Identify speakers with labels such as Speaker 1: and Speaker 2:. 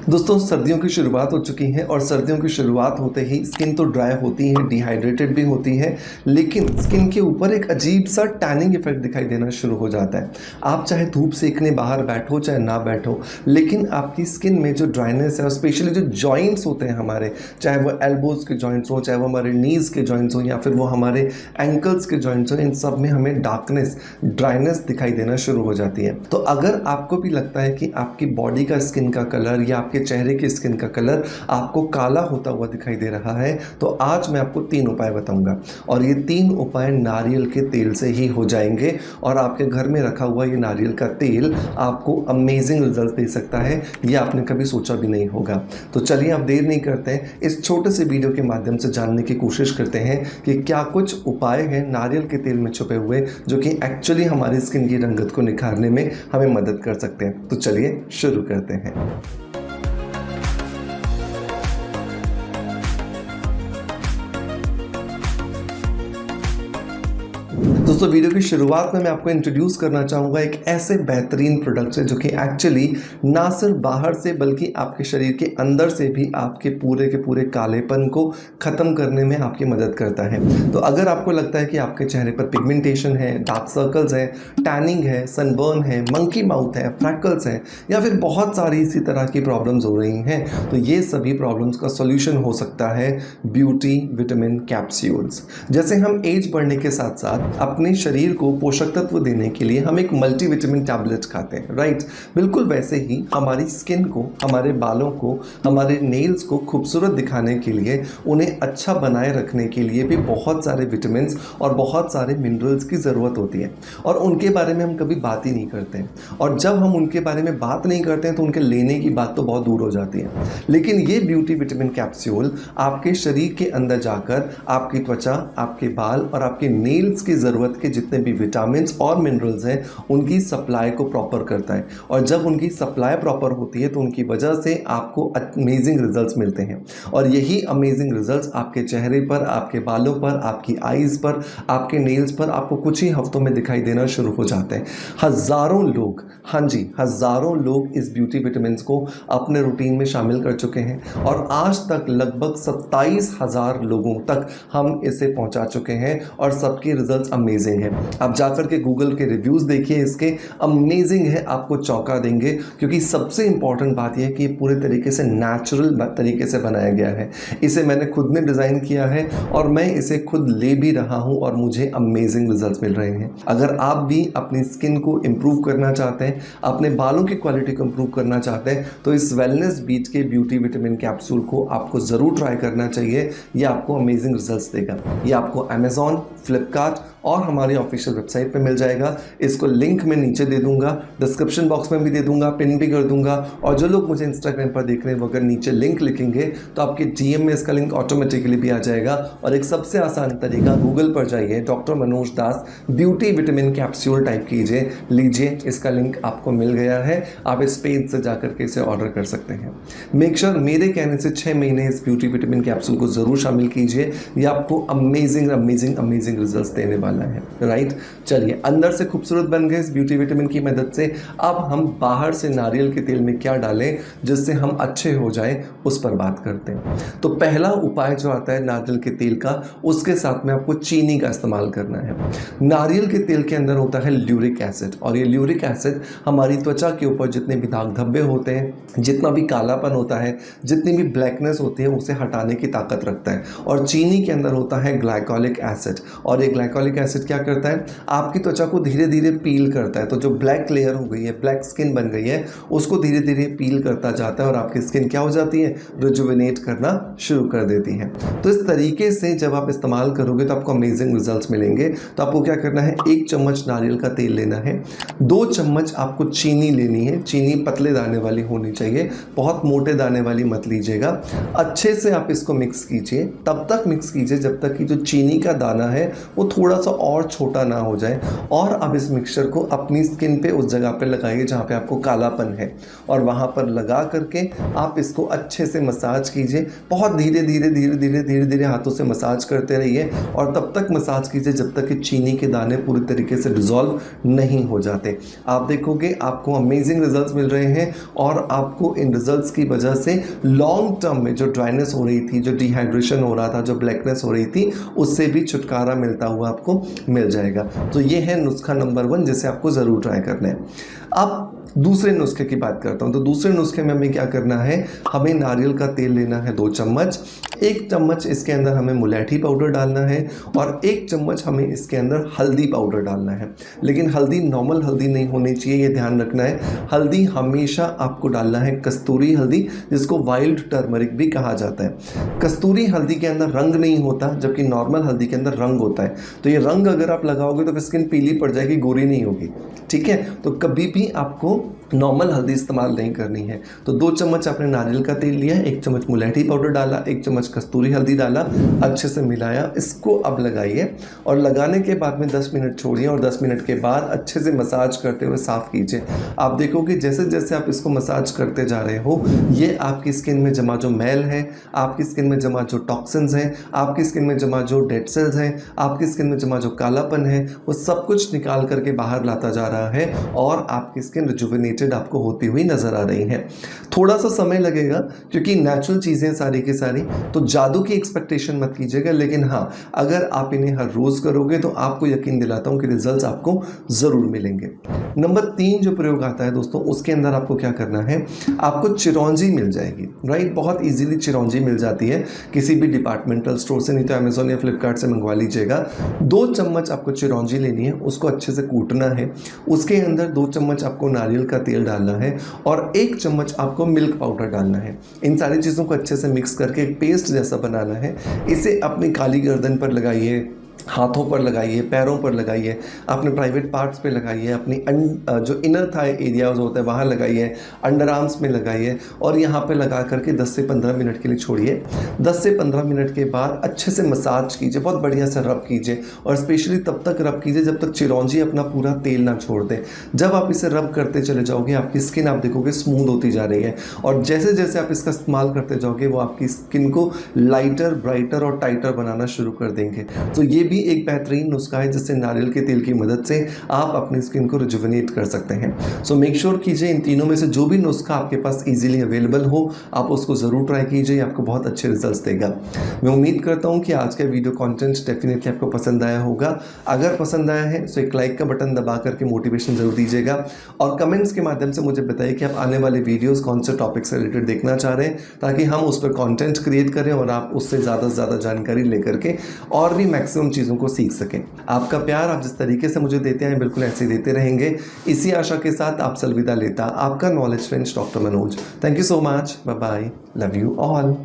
Speaker 1: दोस्तों सर्दियों की शुरुआत हो चुकी है और सर्दियों की शुरुआत होते ही स्किन तो ड्राई होती है, डिहाइड्रेटेड भी होती है, लेकिन स्किन के ऊपर एक अजीब सा टैनिंग इफेक्ट दिखाई देना शुरू हो जाता है। आप चाहे धूप सेकने बाहर बैठो चाहे ना बैठो, लेकिन आपकी स्किन में जो ड्राइनेस है और स्पेशली जो जॉइंट्स होते हैं हमारे, चाहे वो एल्बोज के जॉइंट्स हो, चाहे वो हमारे नीज के जॉइंट्स हो या फिर वो हमारे एंकल्स के जॉइंट्स हो, इन सब में हमें डार्कनेस, ड्राइनेस दिखाई देना शुरू हो जाती है। तो अगर आपको भी लगता है कि आपकी बॉडी का स्किन का कलर या आपके चेहरे की स्किन का कलर आपको काला होता हुआ दिखाई दे रहा है, तो आज मैं आपको 3 उपाय बताऊंगा और ये 3 उपाय नारियल के तेल से ही हो जाएंगे और आपके घर में रखा हुआ ये नारियल का तेल आपको अमेजिंग रिजल्ट दे सकता है, ये आपने कभी सोचा भी नहीं होगा। तो चलिए आप देर नहीं करते हैं, इस छोटे से वीडियो के माध्यम से जानने की कोशिश करते हैं कि क्या कुछ उपाय हैं नारियल के तेल में छुपे हुए जो कि एक्चुअली हमारी स्किन की रंगत को निखारने में हमें मदद कर सकते हैं। तो चलिए शुरू करते हैं। दोस्तों वीडियो की शुरुआत में मैं आपको इंट्रोड्यूस करना चाहूँगा एक ऐसे बेहतरीन प्रोडक्ट से जो कि एक्चुअली ना सिर्फ बाहर से बल्कि आपके शरीर के अंदर से भी आपके पूरे कालेपन को ख़त्म करने में आपकी मदद करता है। तो अगर आपको लगता है कि आपके चेहरे पर पिगमेंटेशन है, डार्क सर्कल्स है, टैनिंग है, सनबर्न है, मंकी माउथ है, फ्रैकल्स है या फिर बहुत सारी इसी तरह की प्रॉब्लम्स हो रही हैं, तो ये सभी प्रॉब्लम्स का सोल्यूशन हो सकता है ब्यूटी विटामिन कैप्सूल्स। जैसे हम एज बढ़ने के साथ साथ अपने शरीर को पोषक तत्व देने के लिए हम एक मल्टीविटामिन टैबलेट खाते हैं, राइट। बिल्कुल वैसे ही हमारी स्किन को, हमारे बालों को, हमारे नेल्स को खूबसूरत दिखाने के लिए, उन्हें अच्छा बनाए रखने के लिए भी बहुत सारे विटामिन और बहुत सारे मिनरल्स की ज़रूरत होती है और उनके बारे में हम कभी बात ही नहीं करते हैं। और जब हम उनके बारे में बात नहीं करते हैं तो उनके लेने की बात तो बहुत दूर हो जाती है। लेकिन ये ब्यूटी विटामिन कैप्सूल आपके शरीर के अंदर जाकर आपकी त्वचा, आपके बाल और आपके नेल्स की ज़रूरत के जितने भी विटामिन और मिनरल्स हैं उनकी सप्लाई को प्रॉपर करता है। और जब उनकी सप्लाई प्रॉपर होती है तो उनकी वजह से आपको अमेजिंग रिजल्ट्स मिलते हैं और यही अमेजिंग रिजल्ट्स आपके चेहरे पर, आपके बालों पर, आपकी आईज पर, आपके नेल्स पर आपको कुछ ही हफ्तों में दिखाई देना शुरू हो जाते हैं। हज़ारों लोग, हाँ जी, हज़ारों लोग इस ब्यूटी विटामिन को अपने रूटीन में शामिल कर चुके हैं और आज तक लगभग 27,000 लोगों तक हम इसे पहुंचा चुके हैं और सबके रिजल्ट्स अमेजिंग है। आप जाकर के गूगल के रिव्यूज़ देखिए, इसके अमेजिंग है, आपको चौंका देंगे। क्योंकि सबसे इंपॉर्टेंट बात यह है कि पूरे तरीके से नेचुरल तरीके से बनाया गया है। इसे मैंने खुद ने डिज़ाइन किया है और मैं इसे खुद ले भी रहा हूं और मुझे अमेजिंग रिजल्ट्स मिल रहे हैं। अगर आप भी अपनी स्किन को इम्प्रूव करना चाहते हैं, अपने बालों की क्वालिटी को इम्प्रूव करना चाहते हैं, तो इस वेलनेस बीट के ब्यूटी विटामिन कैप्सूल को आपको ज़रूर ट्राई करना चाहिए। ये आपको अमेजिंग रिजल्ट्स देगा। ये आपको अमेजॉन, फ्लिपकार्ट और हमारी ऑफिशियल वेबसाइट पे मिल जाएगा। इसको लिंक मैं नीचे दे दूंगा, डिस्क्रिप्शन बॉक्स में भी दे दूंगा, पिन भी कर दूंगा। और जो लोग मुझे इंस्टाग्राम पर देख रहे हैं वो अगर नीचे लिंक लिखेंगे तो आपके डीएम में इसका लिंक ऑटोमेटिकली भी आ जाएगा। और एक सबसे आसान तरीका, गूगल पर जाइए, डॉक्टर मनोज दास ब्यूटी विटामिन कैप्सूल टाइप कीजिए, लीजिए, इसका लिंक आपको मिल गया है। आप इस पेज से जाकर के इसे ऑर्डर कर सकते हैं। मेक श्योर मेरे कहने से 6 महीने इस ब्यूटी विटामिन कैप्सूल को ज़रूर शामिल कीजिए। ये आपको अमेजिंग रिजल्ट्स देने वाला है, राइट। चलिए, अंदर से खूबसूरत बन गए इस ब्यूटी विटामिन की मदद से। अब हम बाहर से नारियल के तेल में क्या डालें जिससे हम अच्छे हो जाएं, उस पर बात करते हैं। तो पहला उपाय जो आता है नारियल के तेल का, उसके साथ में आपको चीनी का इस्तेमाल करना है। नारियल के तेल के अंदर होता है ल्यूरिक एसिड और ये ल्यूरिक एसिड हमारी त्वचा के ऊपर जितने भी दाग धब्बे होते हैं, जितना भी कालापन होता है, जितनी भी ब्लैकनेस होती है, उसे हटाने की ताकत रखता है। और चीनी के अंदर होता है ग्लाइकोलिक एसिड और ये ग्लाइकोलिक एसिड क्या करता है, आपकी त्वचा को धीरे धीरे पील करता है। तो जो ब्लैक लेयर हो गई है, ब्लैक स्किन बन गई है, उसको धीरे धीरे पील करता जाता है और आपकी स्किन क्या हो जाती है, रिजुविनेट करना शुरू कर देती है। तो इस तरीके से जब आप इस्तेमाल करोगे तो आपको अमेजिंग रिजल्ट्स मिलेंगे। तो आपको क्या करना है, 1 चम्मच नारियल का तेल लेना है, 2 चम्मच आपको चीनी लेनी है। चीनी पतले दाने वाली होनी चाहिए, बहुत मोटे दाने वाली मत लीजिएगा। अच्छे से आप इसको मिक्स कीजिए, तब तक मिक्स कीजिए जब तक कि जो चीनी का दाना है वो थोड़ा सा और छोटा ना हो जाए। और अब इस मिक्सचर को अपनी स्किन पे उस जगह पे लगाइए जहाँ पे आपको कालापन है, और वहाँ पर लगा करके आप इसको अच्छे से मसाज कीजिए। बहुत धीरे धीरे धीरे धीरे धीरे धीरे हाथों से मसाज करते रहिए, और तब तक मसाज कीजिए जब तक कि चीनी के दाने पूरी तरीके से डिज़ोल्व नहीं हो जाते। आप देखोगे आपको अमेजिंग रिजल्ट्स मिल रहे हैं, और आपको इन रिजल्ट्स की वजह से लॉन्ग टर्म में जो ड्राइनेस हो रही थी, जो डिहाइड्रेशन हो रहा था, जो ब्लैकनेस हो रही थी, उससे भी छुटकारा मिलता हुआ आपको मिल जाएगा। तो ये है नुस्खा नंबर 1 जिसे आपको ज़रूर ट्राई करना है। अब दूसरे नुस्खे की बात करता हूँ। तो दूसरे नुस्खे में हमें क्या करना है, हमें नारियल का तेल लेना है 2 चम्मच। 1 चम्मच इसके अंदर हमें मुलैठी पाउडर डालना है, और 1 चम्मच हमें इसके अंदर हल्दी पाउडर डालना है। लेकिन हल्दी नॉर्मल हल्दी नहीं होनी चाहिए, ये ध्यान रखना है। हल्दी हमेशा आपको डालना है कस्तूरी हल्दी, जिसको वाइल्ड टर्मरिक भी कहा जाता है। कस्तूरी हल्दी के अंदर रंग नहीं होता, जबकि नॉर्मल हल्दी के अंदर रंग होता है। तो ये रंग अगर आप लगाओगे तो फिर स्किन पीली पड़ जाएगी, गोरी नहीं होगी। ठीक है, तो कभी भी आपको नॉर्मल हल्दी इस्तेमाल नहीं करनी है। तो 2 चम्मच आपने नारियल का तेल लिया, 1 चम्मच मुलैठी पाउडर डाला, 1 चम्मच कस्तूरी हल्दी डाला, अच्छे से मिलाया। इसको अब लगाइए, और लगाने के बाद में 10 मिनट छोड़िए, और 10 मिनट के बाद अच्छे से मसाज करते हुए साफ़ कीजिए। आप देखोगे जैसे जैसे आप इसको मसाज करते जा रहे हो, ये आपकी स्किन में जमा जो मैल है, आपकी स्किन में जमा जो टॉक्सिन्स हैं, आपकी स्किन में जमा जो डेड सेल्स हैं, आपकी स्किन में जमा जो कालापन है, वो सब कुछ निकाल करके बाहर लाता जा रहा है, और आपकी स्किन रिजुविनेटेड आपको होती हुई नजर आ रही है। थोड़ा सा समय लगेगा क्योंकि नेचुरल चीजें सारी की सारी, तो जादू की एक्सपेक्टेशन मत कीजिएगा। लेकिन हाँ, अगर आप इन्हें हर रोज करोगे तो आपको यकीन दिलाता हूं कि रिजल्ट्स आपको जरूर मिलेंगे। नंबर 3 जो प्रयोग आता है दोस्तों, उसके अंदर आपको क्या करना है, आपको चिरौंजी मिल जाएगी। राइट, बहुत इजीली चिरौंजी मिल जाती है किसी भी डिपार्टमेंटल स्टोर से, नहीं तो अमेजोन या फ्लिपकार्ट से मंगवा लीजिएगा। 2 चम्मच आपको चिरौंजी लेनी है, उसको अच्छे से कूटना है। उसके अंदर 2 चम्मच आपको नारियल का तेल डालना है, और 1 चम्मच आपको मिल्क पाउडर डालना है। इन सारी चीज़ों को अच्छे से मिक्स करके एक पेस्ट जैसा बनाना है। इसे अपनी काली गर्दन पर लगाइए, हाथों पर लगाइए, पैरों पर लगाइए, अपने प्राइवेट पार्ट्स पे लगाइए, अपनी जो इनर थाई एरियाज होता है वहाँ लगाइए, अंडर आर्म्स में लगाइए, और यहाँ पे लगा करके 10 से 15 मिनट के लिए छोड़िए। 10 से 15 मिनट के बाद अच्छे से मसाज कीजिए, बहुत बढ़िया से रब कीजिए, और स्पेशली तब तक रब कीजिए जब तक चिरौंजी अपना पूरा तेल ना छोड़ दे। जब आप इसे रब करते चले जाओगे, आपकी स्किन आप देखोगे स्मूथ होती जा रही है, और जैसे जैसे आप इसका इस्तेमाल करते जाओगे वो आपकी स्किन को लाइटर, ब्राइटर और टाइटर बनाना शुरू कर देंगे। तो ये भी एक बेहतरीन नुस्खा है जिससे नारियल के तेल की मदद से आप अपनी स्किन को रिजुविनेट कर सकते हैं। सो मेक श्योर कीजिए इन तीनों में से जो भी नुस्खा आपके पास इजीली अवेलेबल हो, आप उसको ज़रूर ट्राई कीजिए, आपको बहुत अच्छे रिजल्ट्स देगा। मैं उम्मीद करता हूँ कि आज का वीडियो कंटेंट डेफिनेटली आपको पसंद आया होगा। अगर पसंद आया है तो एक लाइक का बटन दबा करके मोटिवेशन जरूर दीजिएगा, और कमेंट्स के माध्यम से मुझे बताइए कि आप आने वाले वीडियोज़ कौन से टॉपिक से रिलेटेड देखना चाह रहे हैं, ताकि हम उस पर कॉन्टेंट क्रिएट करें और आप उससे ज़्यादा से ज़्यादा जानकारी लेकर के और भी मैक्सिमम चीज़ों को सीख सकें। आपका प्यार आप जिस तरीके से मुझे देते हैं बिल्कुल ऐसे देते रहेंगे। इसी आशा के साथ आपसे अलविदा लेता आपका knowledge friends doctor Manoj. Thank you so much, bye bye, love you all.